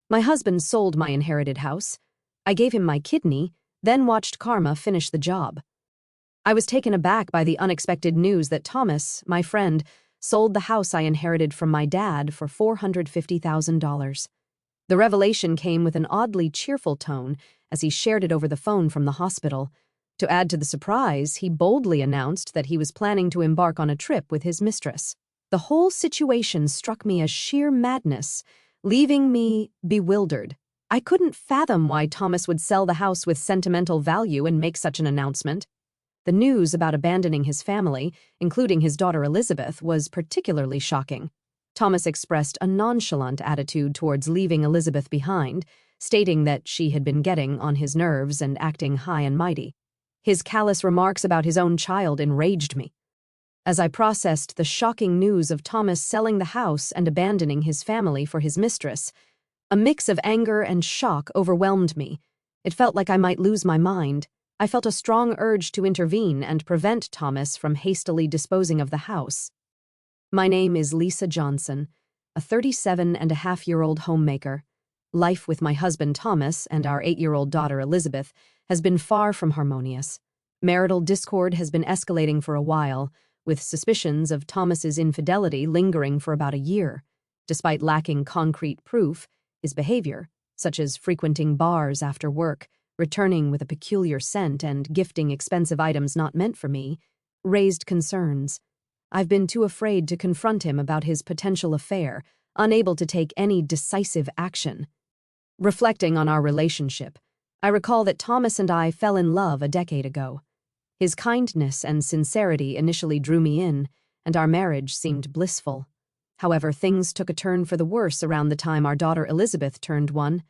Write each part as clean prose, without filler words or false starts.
My husband sold my inherited house. I gave him my kidney, then watched karma finish the job. I was taken aback by the unexpected news that Thomas, my friend, sold the house I inherited from my dad for $450,000. The revelation came with an oddly cheerful tone as he shared it over the phone from the hospital. To add to the surprise, he boldly announced that he was planning to embark on a trip with his mistress. The whole situation struck me as sheer madness, leaving me bewildered. I couldn't fathom why Thomas would sell the house with sentimental value and make such an announcement. The news about abandoning his family, including his daughter Elizabeth, was particularly shocking. Thomas expressed a nonchalant attitude towards leaving Elizabeth behind, stating that she had been getting on his nerves and acting high and mighty. His callous remarks about his own child enraged me. As I processed the shocking news of Thomas selling the house and abandoning his family for his mistress, a mix of anger and shock overwhelmed me. It felt like I might lose my mind. I felt a strong urge to intervene and prevent Thomas from hastily disposing of the house. My name is Lisa Johnson, a 37-and-a-half-year-old homemaker. Life with my husband Thomas and our 8-year-old daughter Elizabeth has been far from harmonious. Marital discord has been escalating for a while, with suspicions of Thomas's infidelity lingering for about a year. Despite lacking concrete proof, his behavior, such as frequenting bars after work, returning with a peculiar scent, and gifting expensive items not meant for me, raised concerns. I've been too afraid to confront him about his potential affair, unable to take any decisive action. Reflecting on our relationship, I recall that Thomas and I fell in love a decade ago. His kindness and sincerity initially drew me in, and our marriage seemed blissful. However, things took a turn for the worse around the time our daughter Elizabeth turned 1.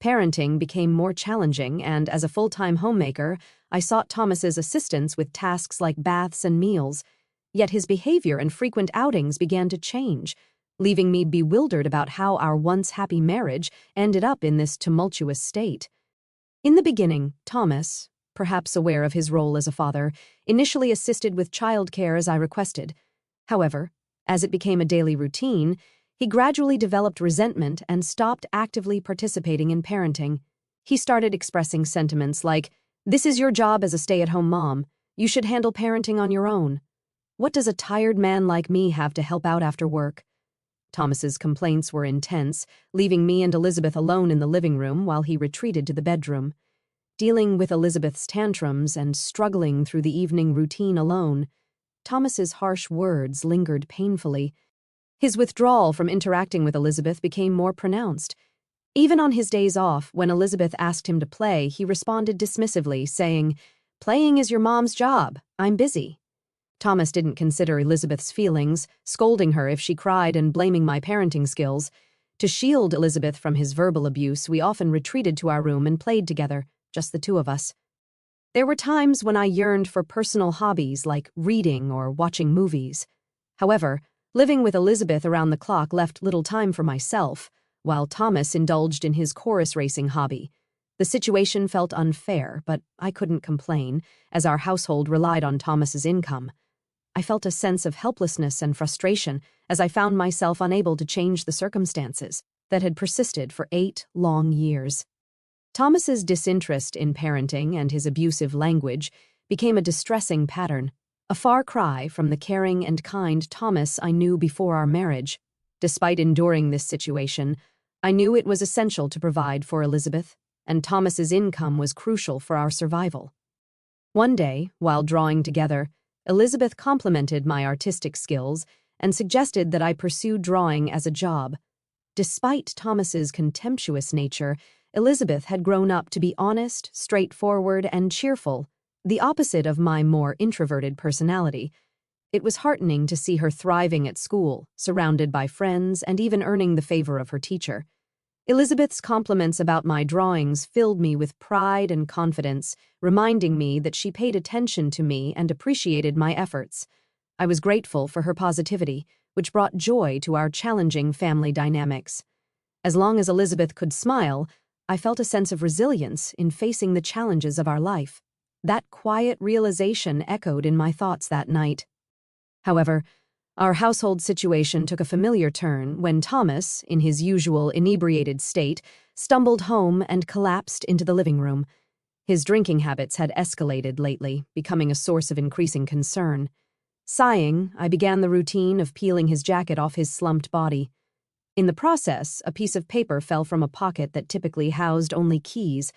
Parenting became more challenging, and as a full-time homemaker, I sought Thomas's assistance with tasks like baths and meals. Yet his behavior and frequent outings began to change, leaving me bewildered about how our once happy marriage ended up in this tumultuous state. In the beginning, Thomas, perhaps aware of his role as a father, initially assisted with childcare as I requested. However, as it became a daily routine, he gradually developed resentment and stopped actively participating in parenting. He started expressing sentiments like, "This is your job as a stay-at-home mom. You should handle parenting on your own. What does a tired man like me have to help out after work?" Thomas's complaints were intense, leaving me and Elizabeth alone in the living room while he retreated to the bedroom. Dealing with Elizabeth's tantrums and struggling through the evening routine alone, Thomas's harsh words lingered painfully. His withdrawal from interacting with Elizabeth became more pronounced. Even on his days off, when Elizabeth asked him to play, he responded dismissively, saying, "Playing is your mom's job. I'm busy." Thomas didn't consider Elizabeth's feelings, scolding her if she cried and blaming my parenting skills. To shield Elizabeth from his verbal abuse, we often retreated to our room and played together, just the two of us. There were times when I yearned for personal hobbies like reading or watching movies. However, living with Elizabeth around the clock left little time for myself, while Thomas indulged in his chorus racing hobby. The situation felt unfair, but I couldn't complain, as our household relied on Thomas's income. I felt a sense of helplessness and frustration as I found myself unable to change the circumstances that had persisted for 8 long years. Thomas's disinterest in parenting and his abusive language became a distressing pattern, a far cry from the caring and kind Thomas I knew before our marriage. Despite enduring this situation, I knew it was essential to provide for Elizabeth, and Thomas's income was crucial for our survival. One day, while drawing together, Elizabeth complimented my artistic skills and suggested that I pursue drawing as a job. Despite Thomas's contemptuous nature, Elizabeth had grown up to be honest, straightforward, and cheerful, the opposite of my more introverted personality. It was heartening to see her thriving at school, surrounded by friends, and even earning the favor of her teacher. Elizabeth's compliments about my drawings filled me with pride and confidence, reminding me that she paid attention to me and appreciated my efforts. I was grateful for her positivity, which brought joy to our challenging family dynamics. As long as Elizabeth could smile, I felt a sense of resilience in facing the challenges of our life. That quiet realization echoed in my thoughts that night. However, Our household situation took a familiar turn when Thomas, in his usual inebriated state, stumbled home and collapsed into the living room. His drinking habits had escalated lately, becoming a source of increasing concern. Sighing, I began the routine of peeling his jacket off his slumped body. In the process, a piece of paper fell from a pocket that typically housed only keys.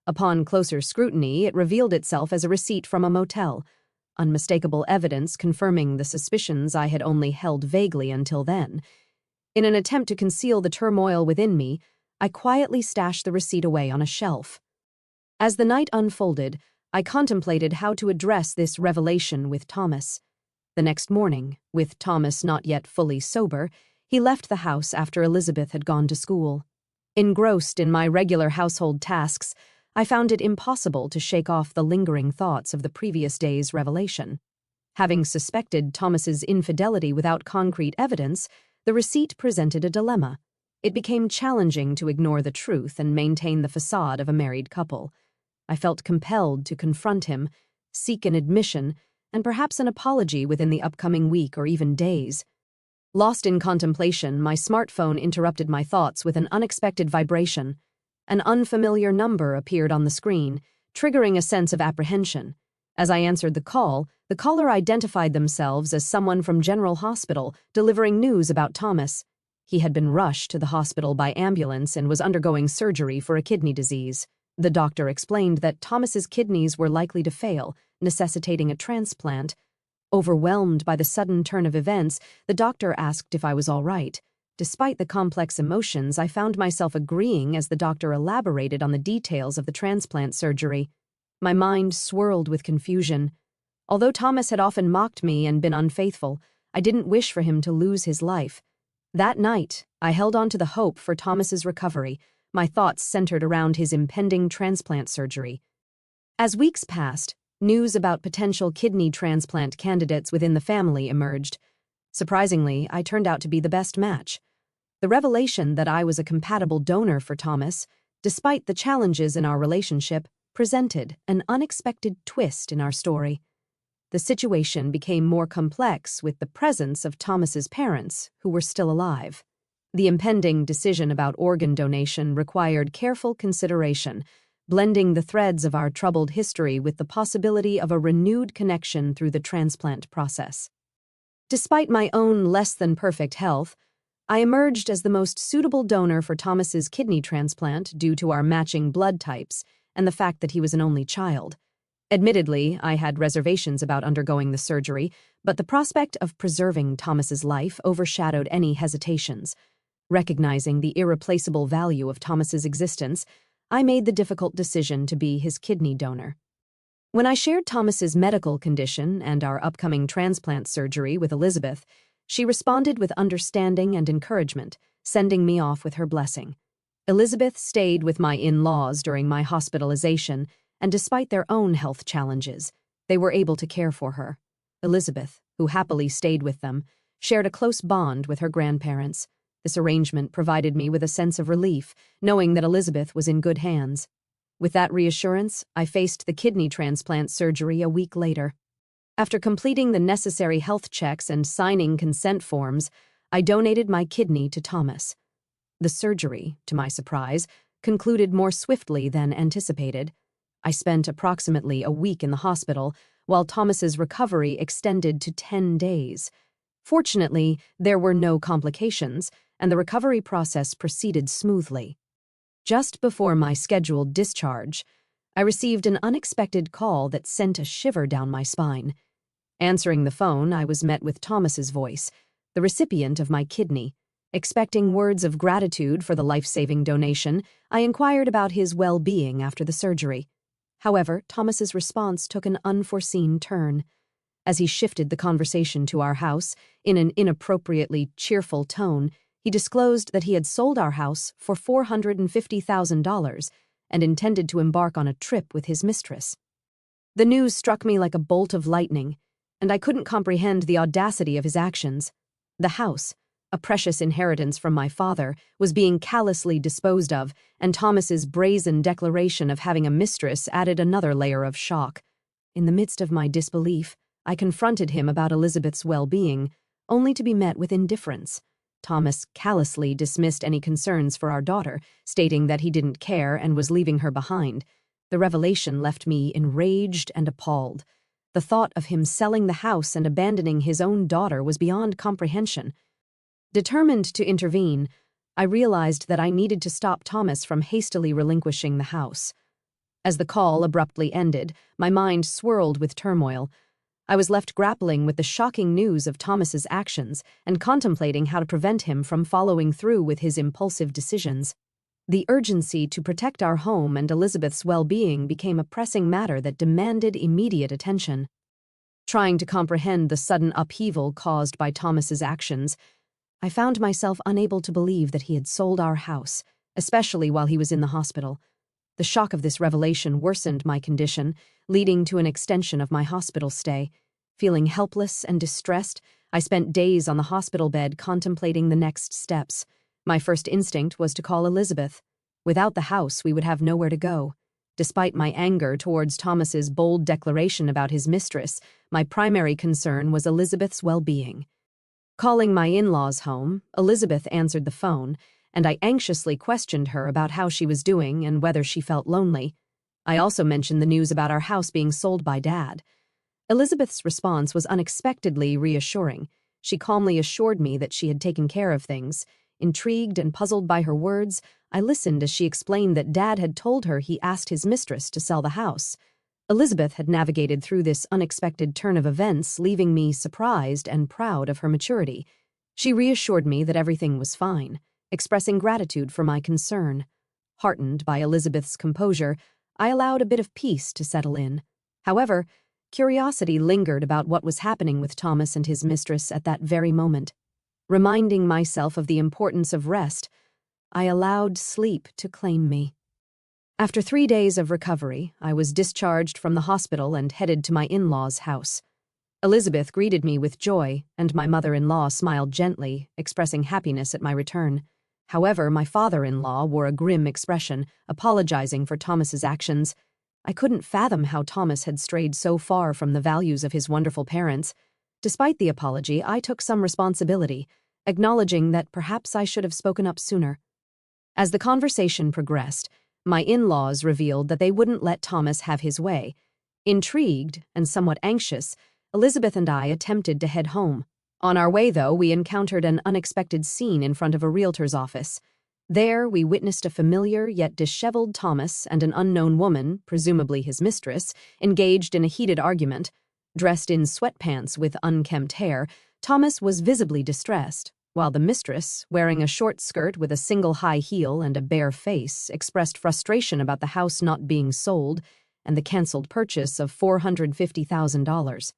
Upon closer scrutiny, it revealed itself as a receipt from a motel, unmistakable evidence confirming the suspicions I had only held vaguely until then. In an attempt to conceal the turmoil within me, I quietly stashed the receipt away on a shelf. As the night unfolded, I contemplated how to address this revelation with Thomas. The next morning, with Thomas not yet fully sober, he left the house after Elizabeth had gone to school. Engrossed in my regular household tasks, I found it impossible to shake off the lingering thoughts of the previous day's revelation. Having suspected Thomas's infidelity without concrete evidence, the receipt presented a dilemma. It became challenging to ignore the truth and maintain the facade of a married couple. I felt compelled to confront him, seek an admission, and perhaps an apology within the upcoming week or even days. Lost in contemplation, my smartphone interrupted my thoughts with an unexpected vibration. An unfamiliar number appeared on the screen, triggering a sense of apprehension. As I answered the call, the caller identified themselves as someone from General Hospital, delivering news about Thomas. He had been rushed to the hospital by ambulance and was undergoing surgery for a kidney disease. The doctor explained that Thomas's kidneys were likely to fail, necessitating a transplant. Overwhelmed by the sudden turn of events, the doctor asked if I was all right. Despite the complex emotions, I found myself agreeing as the doctor elaborated on the details of the transplant surgery. My mind swirled with confusion. Although Thomas had often mocked me and been unfaithful, I didn't wish for him to lose his life. That night, I held on to the hope for Thomas's recovery, my thoughts centered around his impending transplant surgery. As weeks passed, news about potential kidney transplant candidates within the family emerged. Surprisingly, I turned out to be the best match. The revelation that I was a compatible donor for Thomas, despite the challenges in our relationship, presented an unexpected twist in our story. The situation became more complex with the presence of Thomas's parents, who were still alive. The impending decision about organ donation required careful consideration, blending the threads of our troubled history with the possibility of a renewed connection through the transplant process. Despite my own less-than-perfect health, I emerged as the most suitable donor for Thomas's kidney transplant due to our matching blood types and the fact that he was an only child. Admittedly, I had reservations about undergoing the surgery, but the prospect of preserving Thomas's life overshadowed any hesitations. Recognizing the irreplaceable value of Thomas's existence, I made the difficult decision to be his kidney donor. When I shared Thomas's medical condition and our upcoming transplant surgery with Elizabeth, she responded with understanding and encouragement, sending me off with her blessing. Elizabeth stayed with my in-laws during my hospitalization, and despite their own health challenges, they were able to care for her. Elizabeth, who happily stayed with them, shared a close bond with her grandparents. This arrangement provided me with a sense of relief, knowing that Elizabeth was in good hands. With that reassurance, I faced the kidney transplant surgery a week later. After completing the necessary health checks and signing consent forms, I donated my kidney to Thomas. The surgery, to my surprise, concluded more swiftly than anticipated. I spent approximately a week in the hospital, while Thomas's recovery extended to 10 days. Fortunately, there were no complications, and the recovery process proceeded smoothly. Just before my scheduled discharge, I received an unexpected call that sent a shiver down my spine. Answering the phone, I was met with Thomas's voice, the recipient of my kidney. Expecting words of gratitude for the life-saving donation, I inquired about his well-being after the surgery. However, Thomas's response took an unforeseen turn. As he shifted the conversation to our house, in an inappropriately cheerful tone, he disclosed that he had sold our house for $450,000 and intended to embark on a trip with his mistress. The news struck me like a bolt of lightning, and I couldn't comprehend the audacity of his actions. The house, a precious inheritance from my father, was being callously disposed of, and Thomas's brazen declaration of having a mistress added another layer of shock. In the midst of my disbelief, I confronted him about Elizabeth's well-being, only to be met with indifference. Thomas callously dismissed any concerns for our daughter, stating that he didn't care and was leaving her behind. The revelation left me enraged and appalled. The thought of him selling the house and abandoning his own daughter was beyond comprehension. Determined to intervene, I realized that I needed to stop Thomas from hastily relinquishing the house. As the call abruptly ended, my mind swirled with turmoil. I was left grappling with the shocking news of Thomas's actions and contemplating how to prevent him from following through with his impulsive decisions. The urgency to protect our home and Elizabeth's well-being became a pressing matter that demanded immediate attention. Trying to comprehend the sudden upheaval caused by Thomas's actions, I found myself unable to believe that he had sold our house, especially while he was in the hospital. The shock of this revelation worsened my condition, leading to an extension of my hospital stay. Feeling helpless and distressed, I spent days on the hospital bed contemplating the next steps. My first instinct was to call Elizabeth. Without the house, we would have nowhere to go. Despite my anger towards Thomas's bold declaration about his mistress, my primary concern was Elizabeth's well-being. Calling my in-laws home, Elizabeth answered the phone, and I anxiously questioned her about how she was doing and whether she felt lonely. I also mentioned the news about our house being sold by Dad. Elizabeth's response was unexpectedly reassuring. She calmly assured me that she had taken care of things. Intrigued and puzzled by her words, I listened as she explained that Dad had told her he asked his mistress to sell the house. Elizabeth had navigated through this unexpected turn of events, leaving me surprised and proud of her maturity. She reassured me that everything was fine, expressing gratitude for my concern. Heartened by Elizabeth's composure, I allowed a bit of peace to settle in. However, curiosity lingered about what was happening with Thomas and his mistress at that very moment. Reminding myself of the importance of rest, I allowed sleep to claim me. After 3 days of recovery, I was discharged from the hospital and headed to my in-laws' house. Elizabeth greeted me with joy, and my mother-in-law smiled gently, expressing happiness at my return. However, my father-in-law wore a grim expression, apologizing for Thomas's actions. I couldn't fathom how Thomas had strayed so far from the values of his wonderful parents. Despite the apology, I took some responsibility, acknowledging that perhaps I should have spoken up sooner. As the conversation progressed, my in-laws revealed that they wouldn't let Thomas have his way. Intrigued and somewhat anxious, Elizabeth and I attempted to head home. On our way, though, we encountered an unexpected scene in front of a realtor's office. There, we witnessed a familiar yet disheveled Thomas and an unknown woman, presumably his mistress, engaged in a heated argument. Dressed in sweatpants with unkempt hair, Thomas was visibly distressed, while the mistress, wearing a short skirt with a single high heel and a bare face, expressed frustration about the house not being sold and the canceled purchase of $450,000.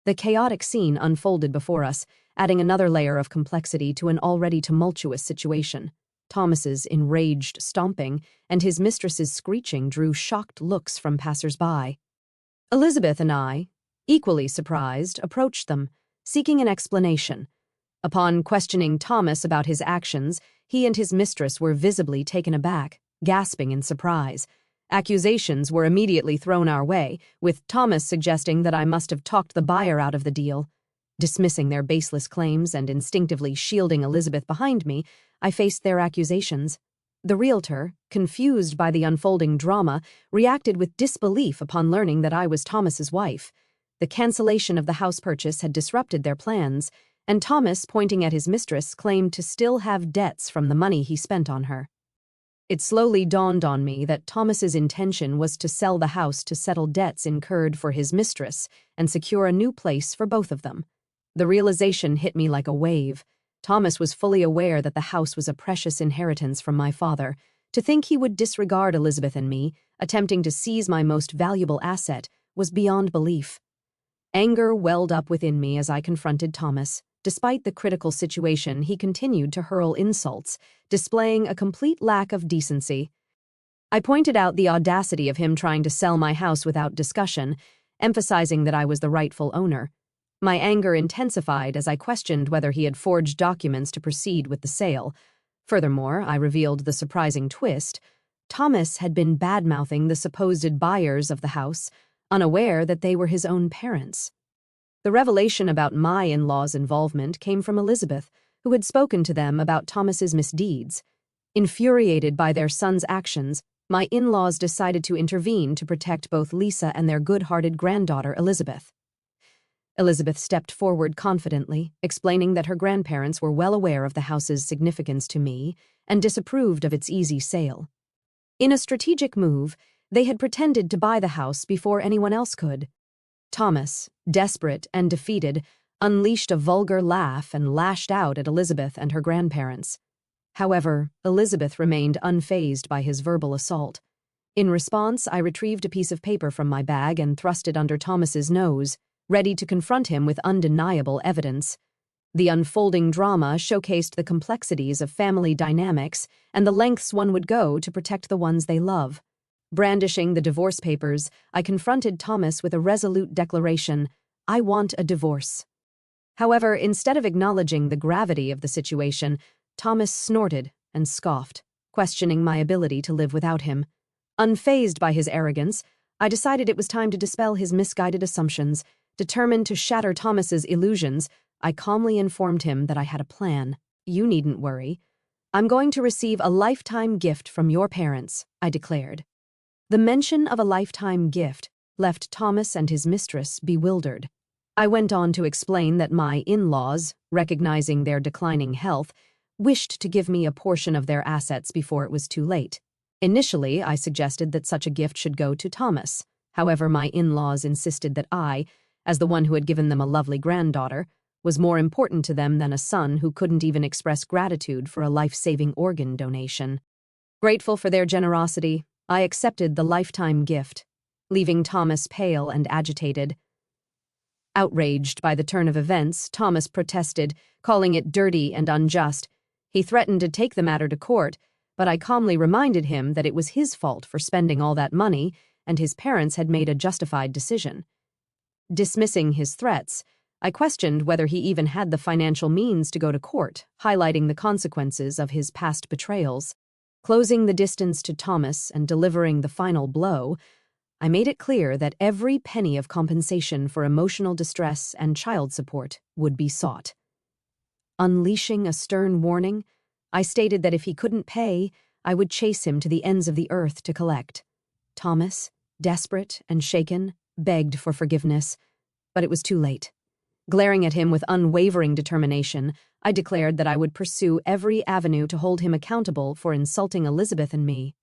The chaotic scene unfolded before us, adding another layer of complexity to an already tumultuous situation. Thomas's enraged stomping and his mistress's screeching drew shocked looks from passers-by. Elizabeth and I, equally surprised, approached them, seeking an explanation. Upon questioning Thomas about his actions, he and his mistress were visibly taken aback, gasping in surprise. Accusations were immediately thrown our way, with Thomas suggesting that I must have talked the buyer out of the deal. Dismissing their baseless claims and instinctively shielding Elizabeth behind me, I faced their accusations. The realtor, confused by the unfolding drama, reacted with disbelief upon learning that I was Thomas's wife. The cancellation of the house purchase had disrupted their plans, and Thomas, pointing at his mistress, claimed to still have debts from the money he spent on her. It slowly dawned on me that Thomas's intention was to sell the house to settle debts incurred for his mistress and secure a new place for both of them. The realization hit me like a wave. Thomas was fully aware that the house was a precious inheritance from my father. To think he would disregard Elizabeth and me, attempting to seize my most valuable asset, was beyond belief. Anger welled up within me as I confronted Thomas. Despite the critical situation, he continued to hurl insults, displaying a complete lack of decency. I pointed out the audacity of him trying to sell my house without discussion, emphasizing that I was the rightful owner. My anger intensified as I questioned whether he had forged documents to proceed with the sale. Furthermore, I revealed the surprising twist. Thomas had been bad-mouthing the supposed buyers of the house, unaware that they were his own parents. The revelation about my in-laws' involvement came from Elizabeth, who had spoken to them about Thomas's misdeeds. Infuriated by their son's actions, my in-laws decided to intervene to protect both Lisa and their good-hearted granddaughter, Elizabeth. Elizabeth stepped forward confidently, explaining that her grandparents were well aware of the house's significance to me and disapproved of its easy sale. In a strategic move, they had pretended to buy the house before anyone else could. Thomas, desperate and defeated, unleashed a vulgar laugh and lashed out at Elizabeth and her grandparents. However, Elizabeth remained unfazed by his verbal assault. In response, I retrieved a piece of paper from my bag and thrust it under Thomas's nose, ready to confront him with undeniable evidence. The unfolding drama showcased the complexities of family dynamics and the lengths one would go to protect the ones they love. Brandishing the divorce papers, I confronted Thomas with a resolute declaration, "I want a divorce." However, instead of acknowledging the gravity of the situation, Thomas snorted and scoffed, questioning my ability to live without him. Unfazed by his arrogance, I decided it was time to dispel his misguided assumptions. Determined to shatter Thomas's illusions, I calmly informed him that I had a plan. "You needn't worry. I'm going to receive a lifetime gift from your parents," I declared. The mention of a lifetime gift left Thomas and his mistress bewildered. I went on to explain that my in-laws, recognizing their declining health, wished to give me a portion of their assets before it was too late. Initially, I suggested that such a gift should go to Thomas. However, my in-laws insisted that I, as the one who had given them a lovely granddaughter, was more important to them than a son who couldn't even express gratitude for a life-saving organ donation. Grateful for their generosity, I accepted the lifetime gift, leaving Thomas pale and agitated. Outraged by the turn of events, Thomas protested, calling it dirty and unjust. He threatened to take the matter to court, but I calmly reminded him that it was his fault for spending all that money, and his parents had made a justified decision. Dismissing his threats, I questioned whether he even had the financial means to go to court, highlighting the consequences of his past betrayals. Closing the distance to Thomas and delivering the final blow, I made it clear that every penny of compensation for emotional distress and child support would be sought. Unleashing a stern warning, I stated that if he couldn't pay, I would chase him to the ends of the earth to collect. Thomas, desperate and shaken, begged for forgiveness, but it was too late. Glaring at him with unwavering determination, I declared that I would pursue every avenue to hold him accountable for insulting Elizabeth and me.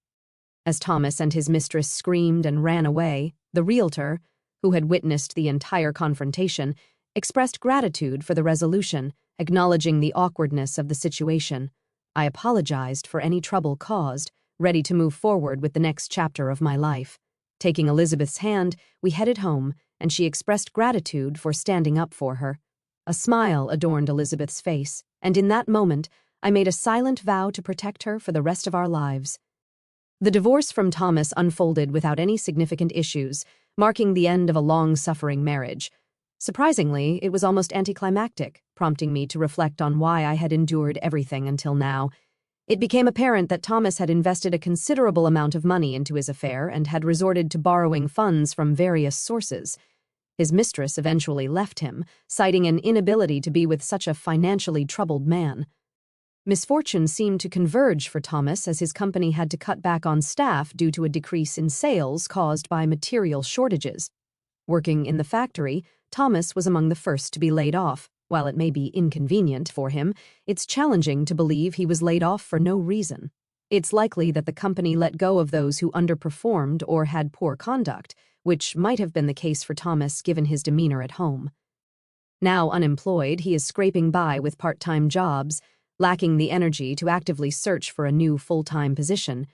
As Thomas and his mistress screamed and ran away, the realtor, who had witnessed the entire confrontation, expressed gratitude for the resolution, acknowledging the awkwardness of the situation. I apologized for any trouble caused, ready to move forward with the next chapter of my life. Taking Elizabeth's hand, we headed home, and she expressed gratitude for standing up for her. A smile adorned Elizabeth's face, and in that moment, I made a silent vow to protect her for the rest of our lives. The divorce from Thomas unfolded without any significant issues, marking the end of a long-suffering marriage. Surprisingly, it was almost anticlimactic, prompting me to reflect on why I had endured everything until now. It became apparent that Thomas had invested a considerable amount of money into his affair and had resorted to borrowing funds from various sources. His mistress eventually left him, citing an inability to be with such a financially troubled man. Misfortune seemed to converge for Thomas as his company had to cut back on staff due to a decrease in sales caused by material shortages. Working in the factory, Thomas was among the first to be laid off. While it may be inconvenient for him, it's challenging to believe he was laid off for no reason. It's likely that the company let go of those who underperformed or had poor conduct, which might have been the case for Thomas given his demeanor at home. Now unemployed, he is scraping by with part-time jobs, lacking the energy to actively search for a new full-time position.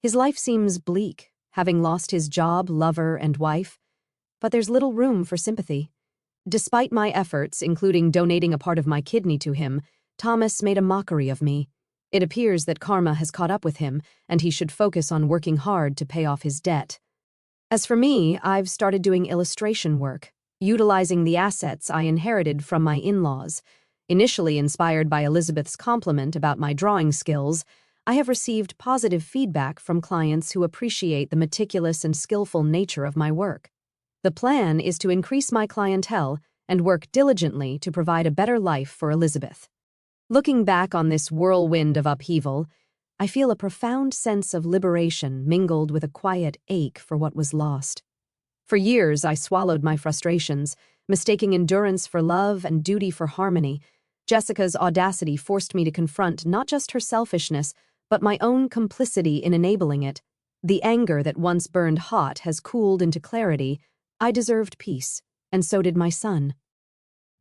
His life seems bleak, having lost his job, lover, and wife, but there's little room for sympathy. Despite my efforts, including donating a part of my kidney to him, Thomas made a mockery of me. It appears that karma has caught up with him, and he should focus on working hard to pay off his debt. As for me, I've started doing illustration work, utilizing the assets I inherited from my in-laws. Initially inspired by Elizabeth's compliment about my drawing skills, I have received positive feedback from clients who appreciate the meticulous and skillful nature of my work. The plan is to increase my clientele and work diligently to provide a better life for Elizabeth. Looking back on this whirlwind of upheaval, I feel a profound sense of liberation mingled with a quiet ache for what was lost. For years, I swallowed my frustrations, mistaking endurance for love and duty for harmony. Jessica's audacity forced me to confront not just her selfishness, but my own complicity in enabling it. The anger that once burned hot has cooled into clarity. I deserved peace, and so did my son.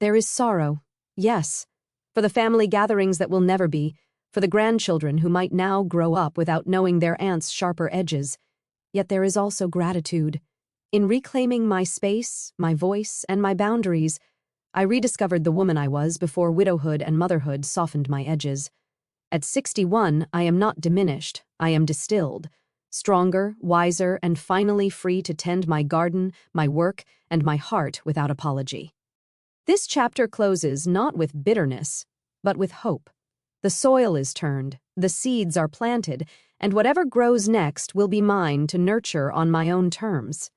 There is sorrow, yes, for the family gatherings that will never be, for the grandchildren who might now grow up without knowing their aunt's sharper edges. Yet there is also gratitude. In reclaiming my space, my voice, and my boundaries, I rediscovered the woman I was before widowhood and motherhood softened my edges. At 61, I am not diminished, I am distilled. Stronger, wiser, and finally free to tend my garden, my work, and my heart without apology. This chapter closes not with bitterness, but with hope. The soil is turned, the seeds are planted, and whatever grows next will be mine to nurture on my own terms.